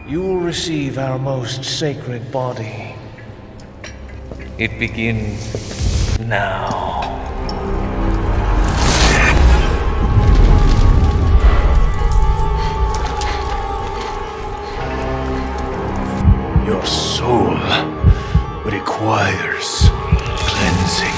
You will receive our most sacred body. It begins now. Your soul requires cleansing.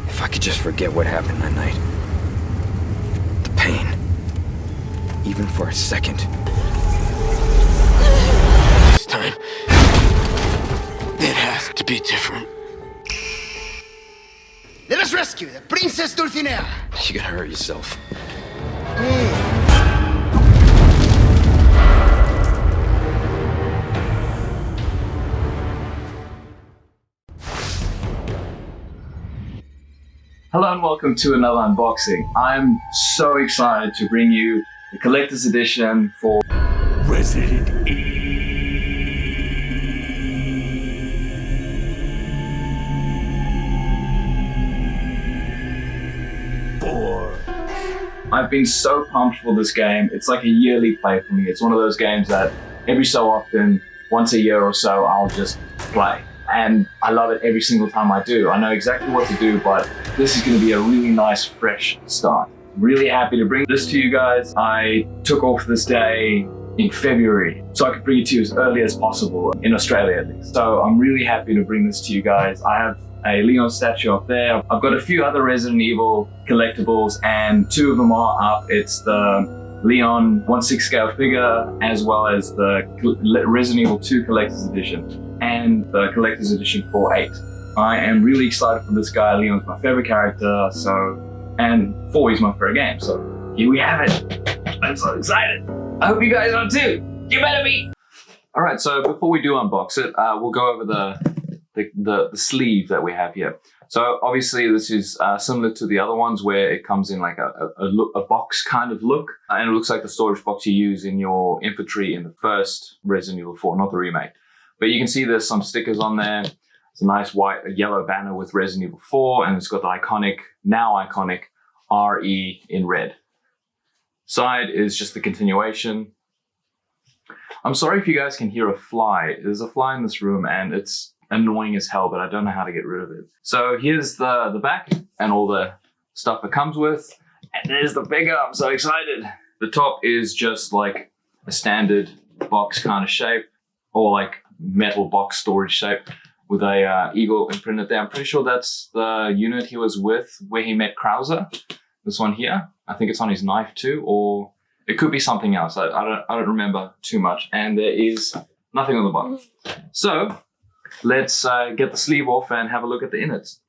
If I could just forget what happened that night. The pain. Even for a second. This time, it has to be different. Let us rescue the Princess Dulcinea! You gotta hurt yourself. Hello and welcome to another unboxing. I'm so excited to bring you the collector's edition for Resident Evil. I've been so pumped for this game. It's like a yearly play for me. It's one of those games that every so often, once a year or so, I'll just play. And I love it every single time I do. I know exactly what to do, but this is gonna be a really nice, fresh start. Really happy to bring this to you guys. I took off this day in February, so I could bring it to you as early as possible, in Australia at least. So I'm really happy to bring this to you guys. I have a Leon statue up there. I've got a few other Resident Evil collectibles, and two of them are up. It's the Leon 1/6 scale figure, as well as the Resident Evil 2 Collector's Edition, and the Collector's Edition for 8. I am really excited for this guy. Leon's my favorite character, and 4 is my favorite game, so here we have it. I'm so excited. I hope you guys are too. You better be. All right, so before we do unbox it, we'll go over the sleeve that we have here. So obviously this is similar to the other ones where it comes in like a box kind of look, and it looks like the storage box you use in your infantry in the first Resident Evil 4, not the remake. But you can see there's some stickers on there. It's a nice yellow banner with Resident Evil 4, and it's got the now iconic RE in red. Side is just the continuation. I'm sorry if you guys can hear a fly. There's a fly in this room and it's annoying as hell, but I don't know how to get rid of it. So here's the back and all the stuff it comes with. And there's the figure. I'm so excited. The top is just like a standard box kind of shape, or like metal box storage shape with a eagle imprinted there. I'm pretty sure that's the unit he was with where he met Krauser. This one here. I think it's on his knife too, or it could be something else. I don't remember too much. And there is nothing on the bottom. So let's get the sleeve off and have a look at the innards.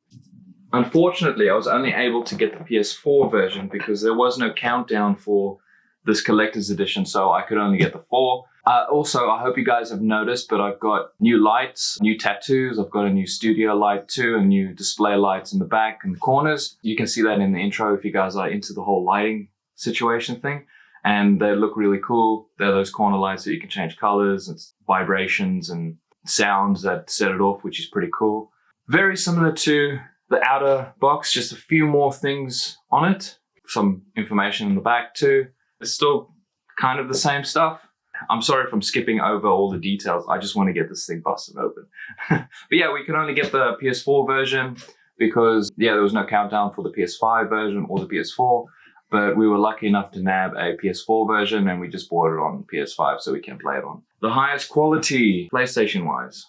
Unfortunately, I was only able to get the PS4 version because there was no countdown for this collector's edition, so I could only get the 4. Also, I hope you guys have noticed, but I've got new lights, new tattoos. I've got a new studio light too, and new display lights in the back and the corners. You can see that in the intro if you guys are into the whole lighting situation thing. And they look really cool. They're those corner lights that you can change colors and vibrations and sounds that set it off, which is pretty cool. Very similar to the outer box, just a few more things on it. Some information in the back too. It's still kind of the same stuff. I'm sorry if I'm skipping over all the details. I just want to get this thing busted open. But yeah, we can only get the PS4 version because, yeah, there was no countdown for the PS5 version or the PS4. But we were lucky enough to nab a PS4 version, and we just bought it on PS5 so we can play it on the highest quality PlayStation-wise.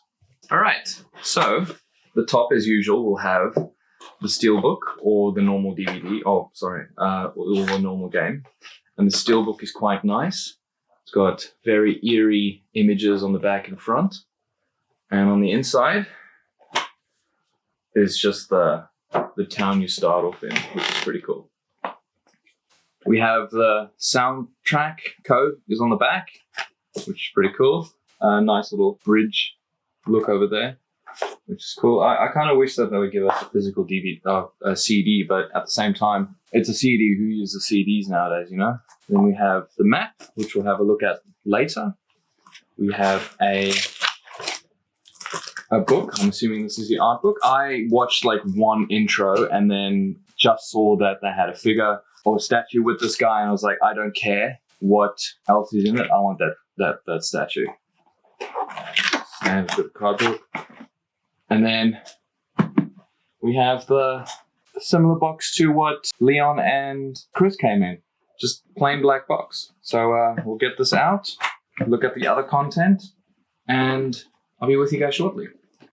All right, so the top, as usual, will have the Steelbook or the normal DVD. Oh, sorry, or the normal game. And the Steelbook is quite nice. It's got very eerie images on the back and front. And on the inside is just the town you start off in, which is pretty cool. We have the soundtrack code is on the back, which is pretty cool. Nice little bridge look over there, which is cool. I kind of wish that they would give us a physical a CD, but at the same time, it's a CD. Who uses CDs nowadays, you know? Then we have the map, which we'll have a look at later. We have a a book. I'm assuming this is the art book. I watched like one intro and then just saw that they had a figure or a statue with this guy, and I was like, I don't care what else is in it. I want that statue. And a bit of cardboard. And then we have the similar box to what Leon and Chris came in. Just plain black box. So we'll get this out, look at the other content, and I'll be with you guys shortly.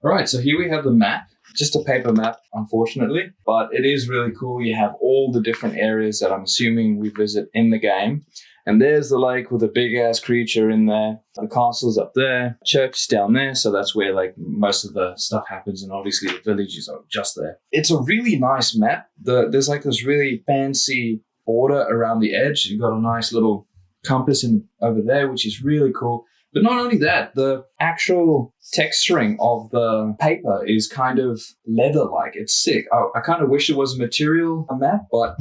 All right, so here we have the map. Just a paper map, unfortunately, but it is really cool. You have all the different areas that I'm assuming we visit in the game. And there's the lake with a big ass creature in there. The castle's up there. Church is down there, so that's where like most of the stuff happens. And obviously the villages are just there. It's a really nice map. There's like this really fancy border around the edge. You've got a nice little compass over there, which is really cool. But not only that, the actual texturing of the paper is kind of leather-like. It's sick. I kind of wish it was a material map, but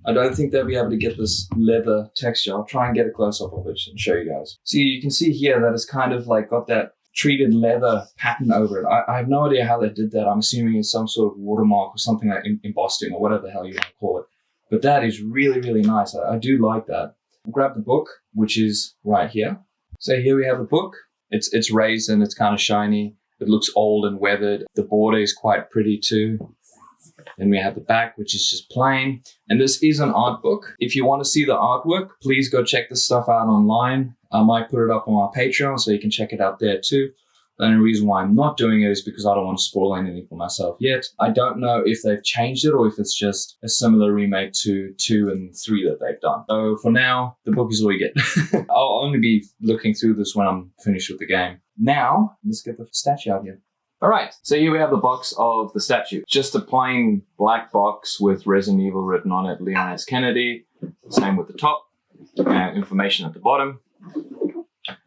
I don't think they'll be able to get this leather texture. I'll try and get a close-up of it and show you guys. So you can see here that it's kind of like got that treated leather pattern over it. I have no idea how they did that. I'm assuming it's some sort of watermark or something like embossing or whatever the hell you want to call it. But that is really, really nice. I do like that. Grab the book, which is right here. So here we have the book. It's raised and it's kind of shiny. It looks old and weathered. The border is quite pretty too. Then we have the back, which is just plain. And this is an art book. If you want to see the artwork, please go check this stuff out online. I might put it up on my Patreon so you can check it out there too. The only reason why I'm not doing it is because I don't want to spoil anything for myself yet. I don't know if they've changed it or if it's just a similar remake to 2 and 3 that they've done. So for now, the book is all you get. I'll only be looking through this when I'm finished with the game. Now, let's get the statue out here. All right, so here we have the box of the statue. Just a plain black box with Resident Evil written on it, Leon S. Kennedy. Same with the top, information at the bottom.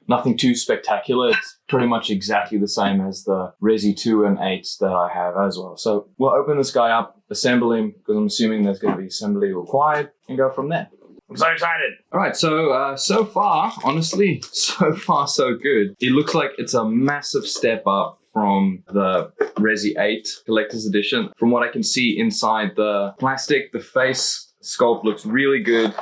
Nothing too spectacular. It's pretty much exactly the same as the Resi 2 and 8 that I have as well. So we'll open this guy up, assemble him, because I'm assuming there's going to be assembly required, and go from there. I'm so excited. All right, so far, honestly, so far so good. It looks like it's a massive step up from the Resi 8 Collector's Edition. From what I can see inside the plastic, the face sculpt looks really good.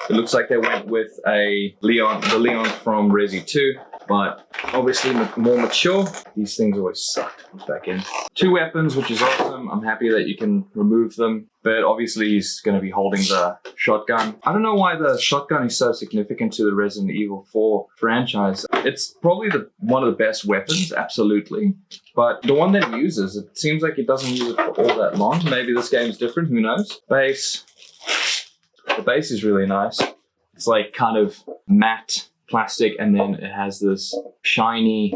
It looks like they went with the Leon from Resi 2, but obviously more mature. These things always suck to put back in. 2 weapons, which is awesome. I'm happy that you can remove them, but obviously he's going to be holding the shotgun. I don't know why the shotgun is so significant to the Resident Evil 4 franchise. It's probably one of the best weapons, absolutely, but the one that he uses, it seems like he doesn't use it for all that long. Maybe this game's different, who knows? Base. The base is really nice. It's like kind of matte plastic, and then it has this shiny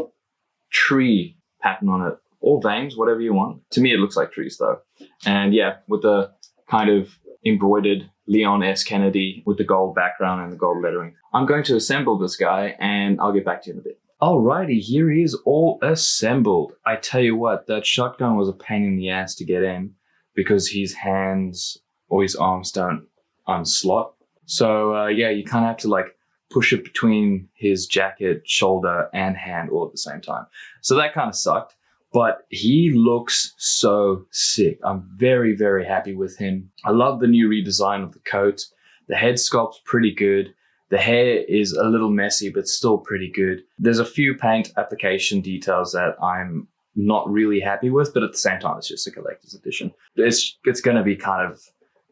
tree pattern on it. Or veins, whatever you want. To me, it looks like trees though. And yeah, with the kind of embroidered Leon S. Kennedy with the gold background and the gold lettering. I'm going to assemble this guy and I'll get back to you in a bit. Alrighty, here he is all assembled. I tell you what, that shotgun was a pain in the ass to get in because his hands or his arms don't unslot. So yeah, you kind of have to like push it between his jacket, shoulder, and hand all at the same time. So that kind of sucked, but he looks so sick. I'm very, very happy with him. I love the new redesign of the coat. The head sculpt's pretty good. The hair is a little messy, but still pretty good. There's a few paint application details that I'm not really happy with, but at the same time, it's just a collector's edition. It's going to be kind of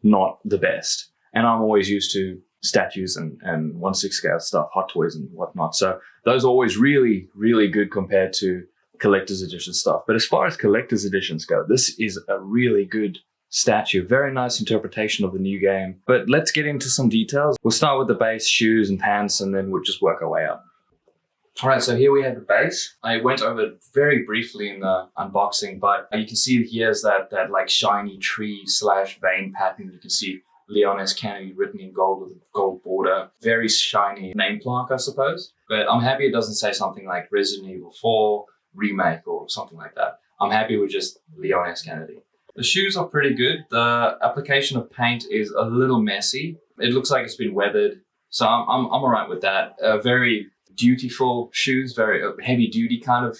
not the best. And I'm always used to statues and 1/6 scale stuff, Hot Toys and whatnot. So those are always really, really good compared to collector's edition stuff. But as far as collector's editions go, this is a really good statue. Very nice interpretation of the new game. But let's get into some details. We'll start with the base, shoes and pants, and then we'll just work our way up. All right, so here we have the base. I went over it very briefly in the unboxing, but you can see here's that like shiny tree / vein pattern. You can see Leon S. Kennedy written in gold with a gold border. Very shiny name plaque, I suppose. But I'm happy it doesn't say something like Resident Evil 4 Remake or something like that. I'm happy with just Leon S. Kennedy. The shoes are pretty good. The application of paint is a little messy. It looks like it's been weathered. So I'm all right with that. Very dutiful shoes, very heavy duty kind of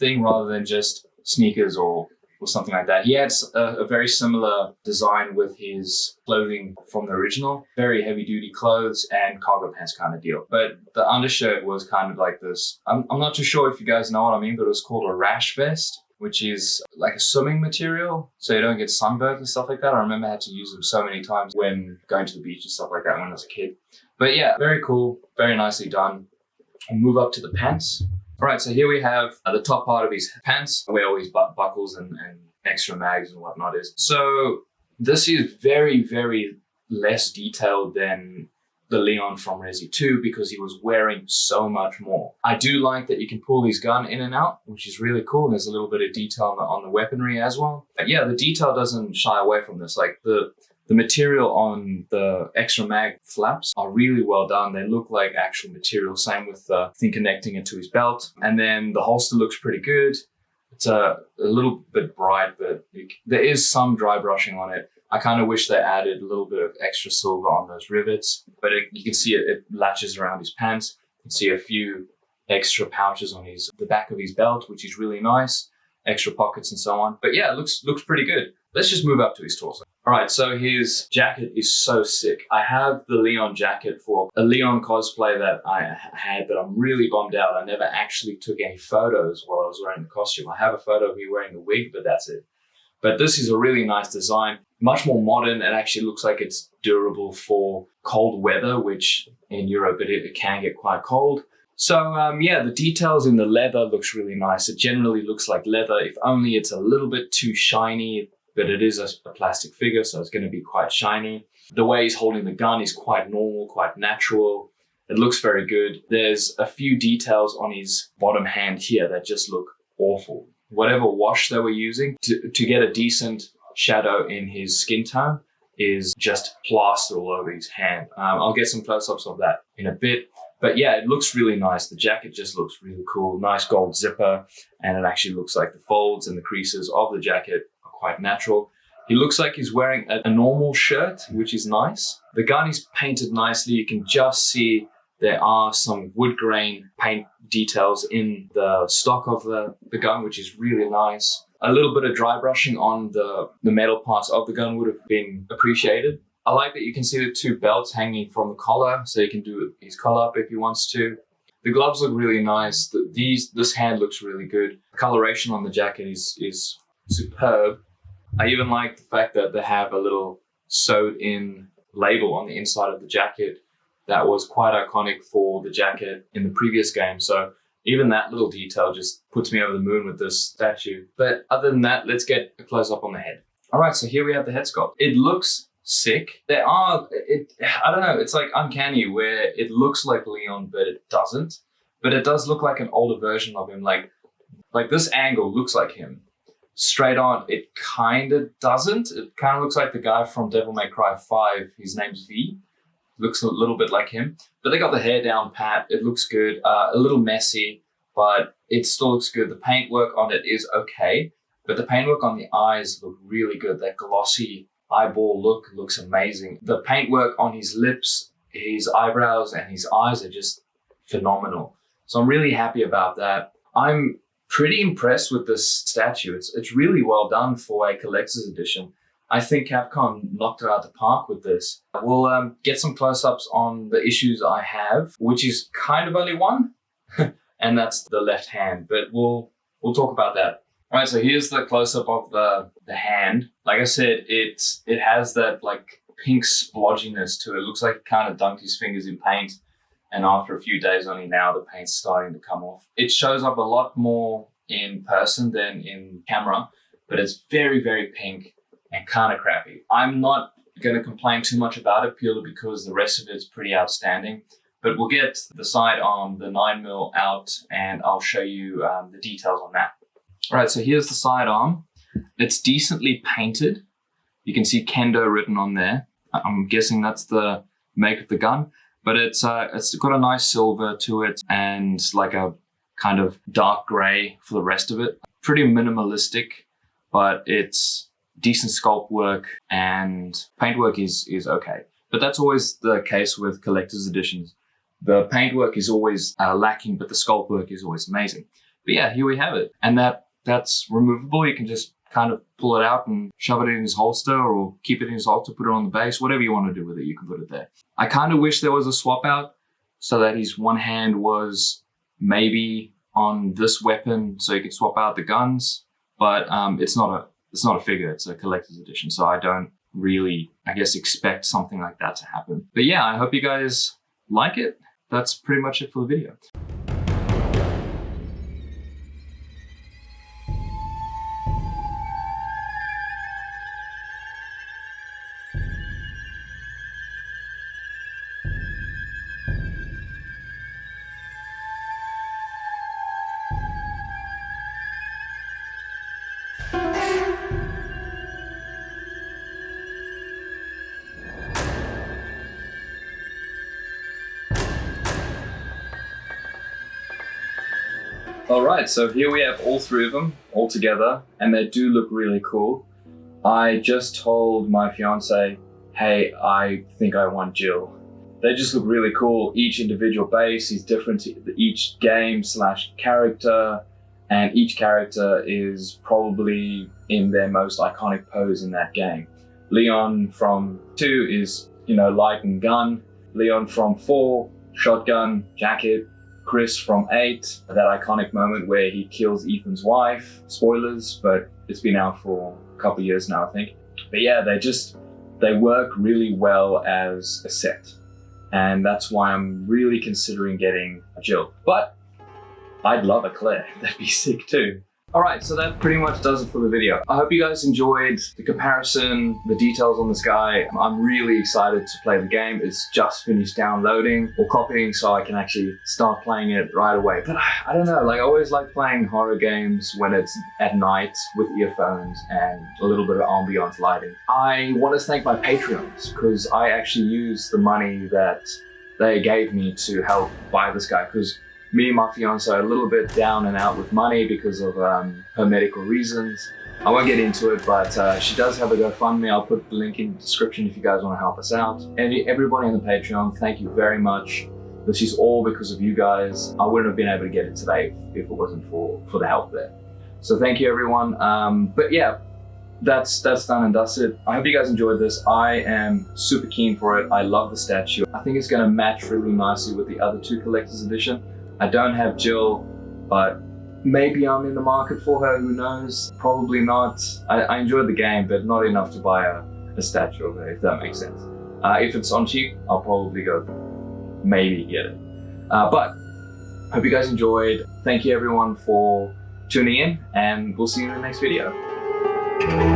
thing rather than just sneakers or something like that. He had a very similar design with his clothing from the original, very heavy duty clothes and cargo pants kind of deal. But the undershirt was kind of like this. I'm not too sure if you guys know what I mean, but it was called a rash vest, which is like a swimming material, so you don't get sunburned and stuff like that. I remember I had to use them so many times when going to the beach and stuff like that when I was a kid. But yeah, very cool, very nicely done. I'll move up to the pants. All right, so here we have the top part of his pants, where all his buckles and extra mags and whatnot is. So this is very, very less detailed than the Leon from Resi 2 because he was wearing so much more. I do like that you can pull his gun in and out, which is really cool. There's a little bit of detail on the weaponry as well. But yeah, the detail doesn't shy away from this. Like the material on the extra mag flaps are really well done. They look like actual material. Same with the thing connecting it to his belt. And then the holster looks pretty good. It's a little bit bright, but there is some dry brushing on it. I kind of wish they added a little bit of extra silver on those rivets, but you can see it latches around his pants. You can see a few extra pouches on the back of his belt, which is really nice. Extra pockets and so on. But yeah, it looks pretty good. Let's just move up to his torso. All right, so his jacket is so sick. I have the Leon jacket for a Leon cosplay that I had, but I'm really bummed out. I never actually took any photos while I was wearing the costume. I have a photo of me wearing the wig, but that's it. But this is a really nice design, much more modern, and actually looks like it's durable for cold weather, which in Europe it can get quite cold. So yeah, the details in the leather looks really nice. It generally looks like leather, if only it's a little bit too shiny, but it is a plastic figure, so it's going to be quite shiny. The way he's holding the gun is quite normal, quite natural. It looks very good. There's a few details on his bottom hand here that just look awful. Whatever wash they were using to get a decent shadow in his skin tone is just plastered all over his hand. I'll get some close-ups of that in a bit. But yeah, it looks really nice. The jacket just looks really cool. Nice gold zipper. And it actually looks like the folds and the creases of the jacket are quite natural. He looks like he's wearing a normal shirt, which is nice. The gun is painted nicely. You can just see there are some wood grain paint details in the stock of the gun, which is really nice. A little bit of dry brushing on the metal parts of the gun would have been appreciated. I like that you can see the two belts hanging from the collar, so you can do his collar up if he wants to. The gloves look really nice. This hand looks really good. The coloration on the jacket is superb. I even like the fact that they have a little sewed-in label on the inside of the jacket that was quite iconic for the jacket in the previous game. So even that little detail just puts me over the moon with this statue. But other than that, let's get a close-up on the head. All right, so here we have the head sculpt. It looks sick. I don't know, it's like uncanny where it looks like Leon, but it doesn't. But it does look like an older version of him. Like this angle looks like him. Straight on, it kind of doesn't. It kind of looks like the guy from Devil May Cry 5. His name's V. Looks a little bit like him. But they got the hair down pat. It looks good. A little messy, but it still looks good. The paintwork on it is okay, but the paintwork on the eyes look really good. That glossy eyeball look looks amazing. The paintwork on his lips, his eyebrows, and his eyes are just phenomenal. So I'm really happy about that. I'm pretty impressed with this statue. It's really well done for a collector's edition. I think Capcom knocked it out the park with this. We'll get some close-ups on the issues I have, which is kind of only one, and that's the left hand, but we'll talk about that. All right, so here's the close-up of the hand. Like I said, it has that like pink splodginess to it. It looks like he kind of dunked his fingers in paint, and after a few days only now, the paint's starting to come off. It shows up a lot more in person than in camera, but it's very, very pink and kind of crappy. I'm not going to complain too much about it purely because the rest of it's pretty outstanding. But we'll get the sidearm, the 9mm out, and I'll show you the details on that. All right, so here's the sidearm. It's decently painted. You can see Kendo written on there. I'm guessing that's the make of the gun, but it's got a nice silver to it and like a kind of dark gray for the rest of it. Pretty minimalistic, but it's decent sculpt work and paintwork is okay. But that's always the case with collector's editions. The paintwork is always lacking, but the sculpt work is always amazing. But yeah, here we have it. And that's removable. You can just kind of pull it out and shove it in his holster, or keep it in his holster, put it on the base, whatever you want to do with it, you can put it there. I kind of wish there was a swap out so that his one hand was maybe on this weapon so you could swap out the guns, but it's not a figure, it's a collector's edition, so I don't really, I guess, expect something like that to happen. But yeah, I hope you guys like it. That's pretty much it for the video. Alright, so here we have all three of them all together, and they do look really cool. I just told my fiance, hey, I think I want Jill. They just look really cool. Each individual base is different to each game / character, and each character is probably in their most iconic pose in that game. Leon from 2 is, light and gun. Leon from 4, shotgun, jacket. Chris from 8, that iconic moment where he kills Ethan's wife. Spoilers, but it's been out for a couple of years now, I think. But yeah, they work really well as a set. And that's why I'm really considering getting a Jill. But I'd love a Claire, that'd be sick too. Alright, so that pretty much does it for the video. I hope you guys enjoyed the comparison, the details on this guy. I'm really excited to play the game. It's just finished downloading or copying, so I can actually start playing it right away. But I don't know, I always like playing horror games when it's at night with earphones and a little bit of ambiance lighting. I want to thank my Patreons, because I actually use the money that they gave me to help buy this guy, because me and my fiance are a little bit down and out with money because of her medical reasons. I won't get into it, but she does have a GoFundMe. I'll put the link in the description if you guys want to help us out. And everybody on the Patreon, thank you very much. This is all because of you guys. I wouldn't have been able to get it today if it wasn't for the help there. So thank you, everyone. But yeah, that's done and dusted. I hope you guys enjoyed this. I am super keen for it. I love the statue. I think it's going to match really nicely with the other 2 collector's edition. I don't have Jill, but maybe I'm in the market for her, who knows? Probably not. I enjoyed the game, but not enough to buy a statue of her, if that makes sense. If it's on cheap, I'll probably go maybe get it. But hope you guys enjoyed. Thank you everyone for tuning in, and we'll see you in the next video.